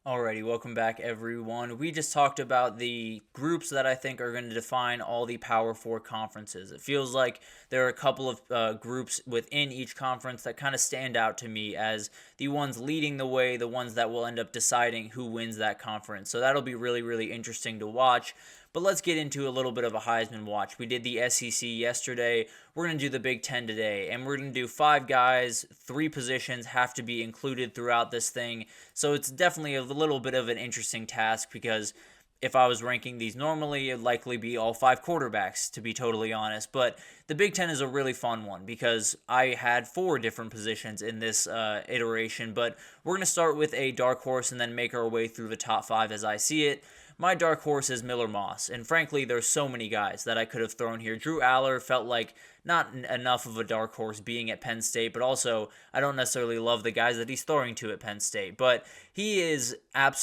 Alrighty, welcome back everyone. We just talked about the groups that I think are going to define all the Power Four conferences. It feels like there are a couple of groups within each conference that kind of stand out to me as the ones leading the way, the ones that will end up deciding who wins that conference. So that'll be really, really interesting to watch. But let's get into a little bit of a Heisman Watch. We did the SEC yesterday. We're going to do the Big Ten today. And we're going to do 5 guys, 3 positions have to be included throughout this thing. So it's definitely a little bit of an interesting task because if I was ranking these normally, it'd likely be all 5 quarterbacks, to be totally honest. But the Big Ten is a really fun one because I had 4 different positions in this iteration. But we're going to start with a dark horse and then make our way through the top 5 as I see it. My dark horse is Miller Moss, and frankly, there's so many guys that I could have thrown here. Drew Aller felt like not enough of a dark horse being at Penn State, but also I don't necessarily love the guys that he's throwing to at Penn State. But he is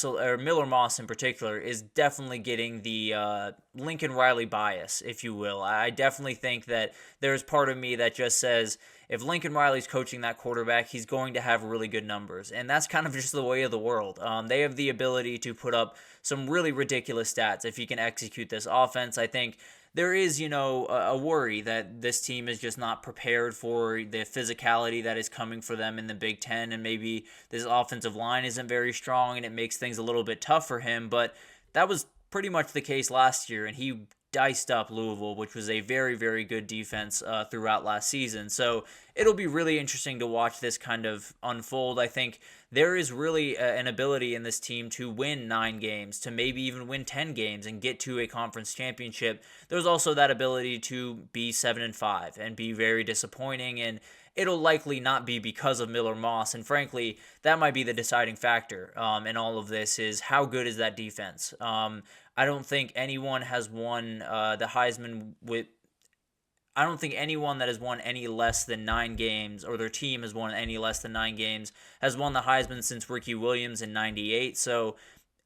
or Miller Moss in particular, is definitely getting the Lincoln Riley bias, if you will. I definitely think that there's part of me that just says, if Lincoln Riley's coaching that quarterback, he's going to have really good numbers. And that's kind of just the way of the world. They have the ability to put up some really ridiculous stats if he can execute this offense. I think there is, a worry that this team is just not prepared for the physicality that is coming for them in the Big Ten, and maybe this offensive line isn't very strong and it makes things a little bit tough for him. But that was pretty much the case last year, and he diced up Louisville, which was a very, very good defense throughout last season. So it'll be really interesting to watch this kind of unfold. I think there is really an ability in this team to win 9 games, to maybe even win 10 games and get to a conference championship. There's also that ability to be 7-5 and be very disappointing, and it'll likely not be because of Miller Moss. And frankly, that might be the deciding factor in all of this is how good is that defense. I don't think anyone has won the Heisman with. I don't think anyone that has won any less than 9 games, or their team has won any less than 9 games, has won the Heisman since Ricky Williams in '98. So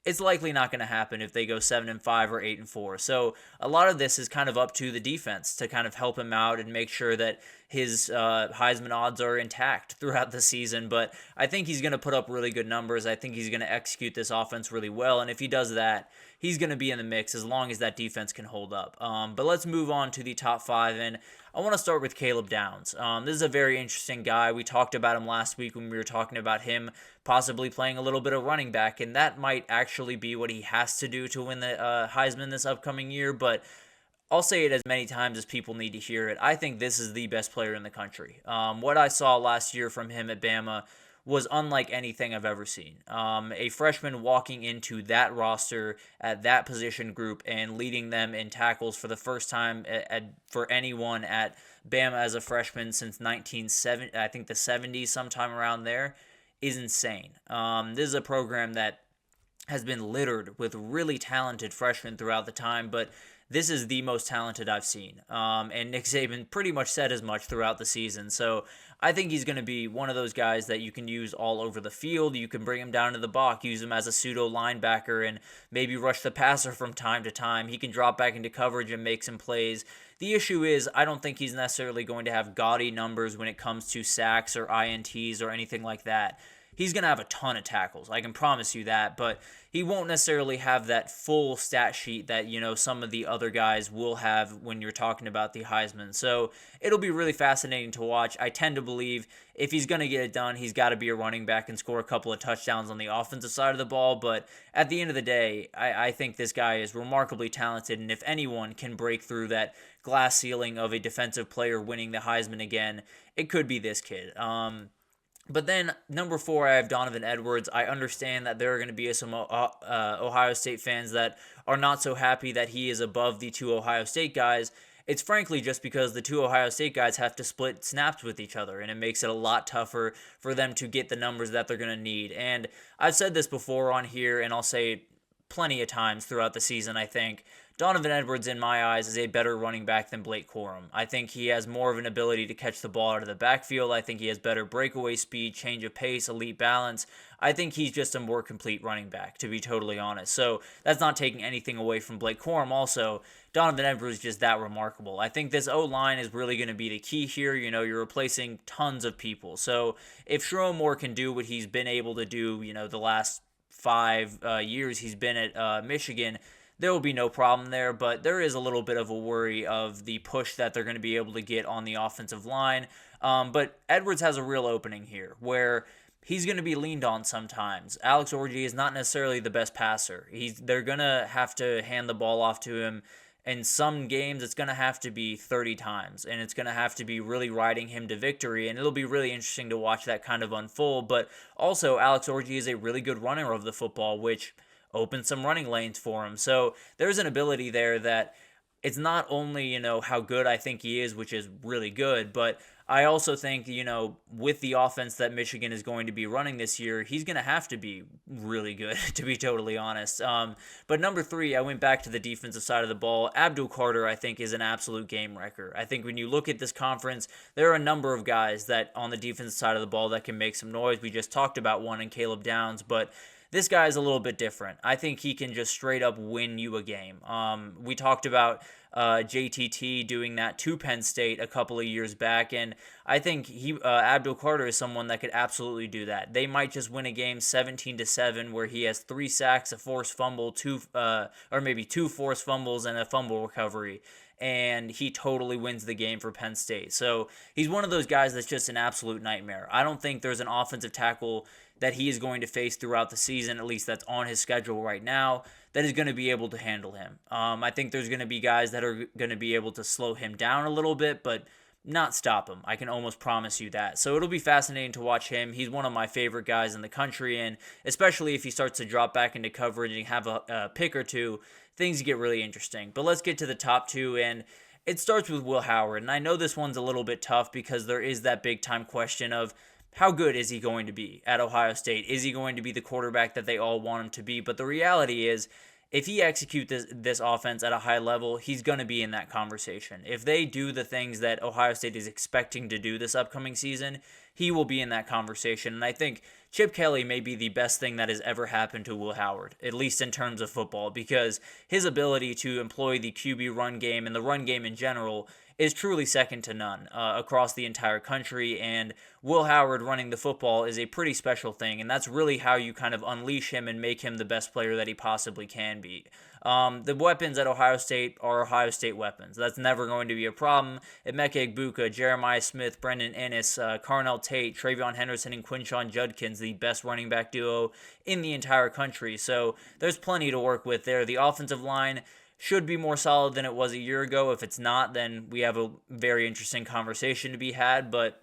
it's likely not going to happen if they go 7-5 or 8-4. So a lot of this is kind of up to the defense to kind of help him out and make sure that his Heisman odds are intact throughout the season. But I think he's going to put up really good numbers. I think he's going to execute this offense really well. And if he does that, he's going to be in the mix as long as that defense can hold up. But let's move on to the top 5. And I want to start with Caleb Downs. This is a very interesting guy. We talked about him last week when we were talking about him possibly playing a little bit of running back, and that might actually be what he has to do to win the Heisman this upcoming year. But I'll say it as many times as people need to hear it. I think this is the best player in the country. What I saw last year from him at Bama was unlike anything I've ever seen. A freshman walking into that roster at that position group and leading them in tackles for the first time for anyone at Bama as a freshman since 1970, I think the 70s, sometime around there, is insane. This is a program that has been littered with really talented freshmen throughout the time, but this is the most talented I've seen. And Nick Saban pretty much said as much throughout the season. So I think he's going to be one of those guys that you can use all over the field. You can bring him down to the box, use him as a pseudo linebacker, and maybe rush the passer from time to time. He can drop back into coverage and make some plays. The issue is I don't think he's necessarily going to have gaudy numbers when it comes to sacks or INTs or anything like that. He's going to have a ton of tackles. I can promise you that, but he won't necessarily have that full stat sheet that, some of the other guys will have when you're talking about the Heisman. So it'll be really fascinating to watch. I tend to believe if he's going to get it done, he's got to be a running back and score a couple of touchdowns on the offensive side of the ball. But at the end of the day, I think this guy is remarkably talented, and if anyone can break through that glass ceiling of a defensive player winning the Heisman again, it could be this kid. But then, number 4, I have Donovan Edwards. I understand that there are going to be some Ohio State fans that are not so happy that he is above the 2 Ohio State guys. It's frankly just because the 2 Ohio State guys have to split snaps with each other, and it makes it a lot tougher for them to get the numbers that they're going to need. And I've said this before on here, and I'll say it plenty of times throughout the season, I think. Donovan Edwards, in my eyes, is a better running back than Blake Corum. I think he has more of an ability to catch the ball out of the backfield. I think he has better breakaway speed, change of pace, elite balance. I think he's just a more complete running back, to be totally honest. So that's not taking anything away from Blake Corum. Also, Donovan Edwards is just that remarkable. I think this O-line is really going to be the key here. You're replacing tons of people. So if Sherrone Moore can do what he's been able to do, the last 5 years he's been at Michigan, there will be no problem there, but there is a little bit of a worry of the push that they're going to be able to get on the offensive line. But Edwards has a real opening here where he's going to be leaned on sometimes. Alex Orji is not necessarily the best passer. They're going to have to hand the ball off to him. In some games, it's going to have to be 30 times, and it's going to have to be really riding him to victory, and it'll be really interesting to watch that kind of unfold. But also, Alex Orji is a really good runner of the football, which opens some running lanes for him. So there's an ability there that it's not only, how good I think he is, which is really good, but I also think, with the offense that Michigan is going to be running this year, he's going to have to be really good, to be totally honest. But number 3, I went back to the defensive side of the ball. Abdul Carter, I think, is an absolute game wrecker. I think when you look at this conference, there are a number of guys that on the defensive side of the ball that can make some noise. We just talked about one in Caleb Downs, but this guy is a little bit different. I think he can just straight up win you a game. We talked about JTT doing that to Penn State a couple of years back, and I think Abdul Carter is someone that could absolutely do that. They might just win a game 17-7 where he has 3 sacks, a forced fumble, 2 forced fumbles, and a fumble recovery, and he totally wins the game for Penn State. So he's one of those guys that's just an absolute nightmare. I don't think there's an offensive tackle that he is going to face throughout the season, at least that's on his schedule right now, that is going to be able to handle him. I think there's going to be guys that are going to be able to slow him down a little bit, but not stop him. I can almost promise you that. So it'll be fascinating to watch him. He's one of my favorite guys in the country, and especially if he starts to drop back into coverage and have a pick or two, things get really interesting. But let's get to the top 2, and it starts with Will Howard. And I know this one's a little bit tough because there is that big-time question of how good is he going to be at Ohio State? Is he going to be the quarterback that they all want him to be? But the reality is, if he executes this offense at a high level, he's going to be in that conversation. If they do the things that Ohio State is expecting to do this upcoming season, he will be in that conversation. And I think Chip Kelly may be the best thing that has ever happened to Will Howard, at least in terms of football, because his ability to employ the QB run game and the run game in general is truly second to none across the entire country, and Will Howard running the football is a pretty special thing, and that's really how you kind of unleash him and make him the best player that he possibly can be. The weapons at Ohio State are Ohio State weapons. That's never going to be a problem. Emeka Egbuka, Jeremiah Smith, Brendan Ennis, Carnell Tate, Travion Henderson, and Quinshon Judkins, the best running back duo in the entire country, so there's plenty to work with there. The offensive line should be more solid than it was a year ago. If it's not, then we have a very interesting conversation to be had. But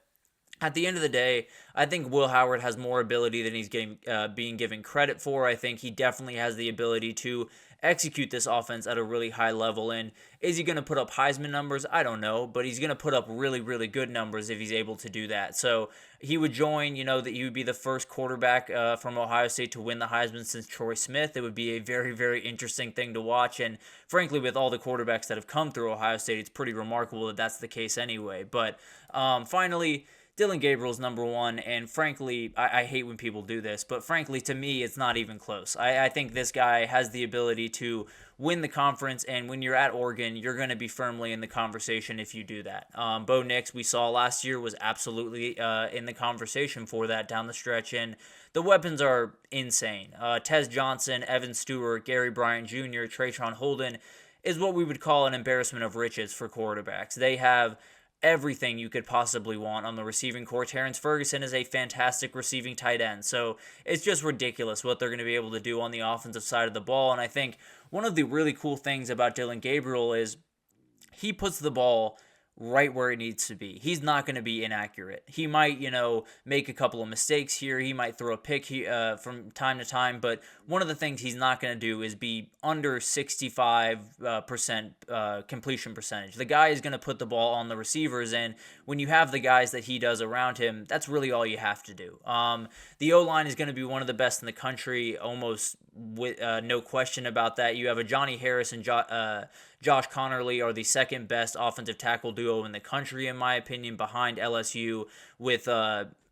at the end of the day, I think Will Howard has more ability than he's being given credit for. I think he definitely has the ability to execute this offense at a really high level. And is he going to put up Heisman numbers? I don't know, but he's going to put up really, really good numbers if he's able to do that. So he would join, that he would be the first quarterback from Ohio State to win the Heisman since Troy Smith. It would be a very, very interesting thing to watch. And frankly, with all the quarterbacks that have come through Ohio State, it's pretty remarkable that that's the case anyway. But finally, Dillon Gabriel's number 1, and frankly, I hate when people do this, but frankly, to me, it's not even close. I think this guy has the ability to win the conference, and when you're at Oregon, you're going to be firmly in the conversation if you do that. Bo Nix, we saw last year, was absolutely in the conversation for that down the stretch, and the weapons are insane. Tez Johnson, Evan Stewart, Gary Bryant Jr., Trayshawn Holden is what we would call an embarrassment of riches for quarterbacks. They have everything you could possibly want on the receiving core. Terrence Ferguson is a fantastic receiving tight end. So it's just ridiculous what they're going to be able to do on the offensive side of the ball. And I think one of the really cool things about Dillon Gabriel is he puts the ball right where it needs to be. He's not going to be inaccurate. He might, make a couple of mistakes here. He might throw a pick from time to time, but one of the things he's not going to do is be under 65% completion percentage. The guy is going to put the ball on the receivers, and when you have the guys that he does around him, that's really all you have to do. The O-line is going to be one of the best in the country, almost with no question about that. You have a Johnny Harris and Josh Connerly are the second best offensive tackle duo in the country, in my opinion, behind LSU with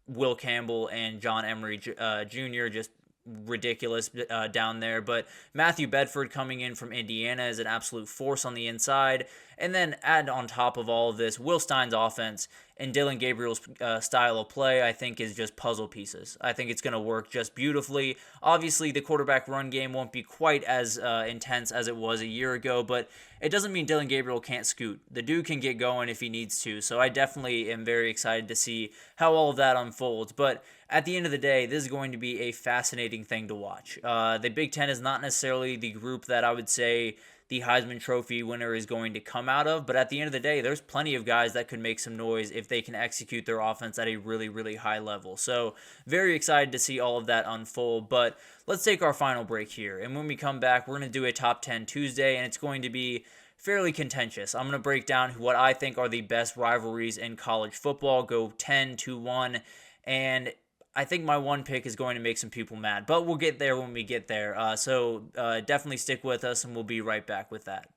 Will Campbell and John Emery Jr., just ridiculous down there. But Matthew Bedford coming in from Indiana is an absolute force on the inside. And then add on top of all of this, Will Stein's offense and Dylan Gabriel's style of play, I think, is just puzzle pieces. I think it's going to work just beautifully. Obviously, the quarterback run game won't be quite as intense as it was a year ago, but it doesn't mean Dylan Gabriel can't scoot. The dude can get going if he needs to, so I definitely am very excited to see how all of that unfolds. But at the end of the day, this is going to be a fascinating thing to watch. The Big Ten is not necessarily the group that I would say the Heisman Trophy winner is going to come out of, but at the end of the day, there's plenty of guys that could make some noise if they can execute their offense at a really, really high level. So very excited to see all of that unfold, but let's take our final break here. And when we come back, we're going to do a Top 10 Tuesday, and it's going to be fairly contentious. I'm going to break down what I think are the best rivalries in college football, go 10-1, and I think my one pick is going to make some people mad, but we'll get there when we get there. So definitely stick with us, and we'll be right back with that.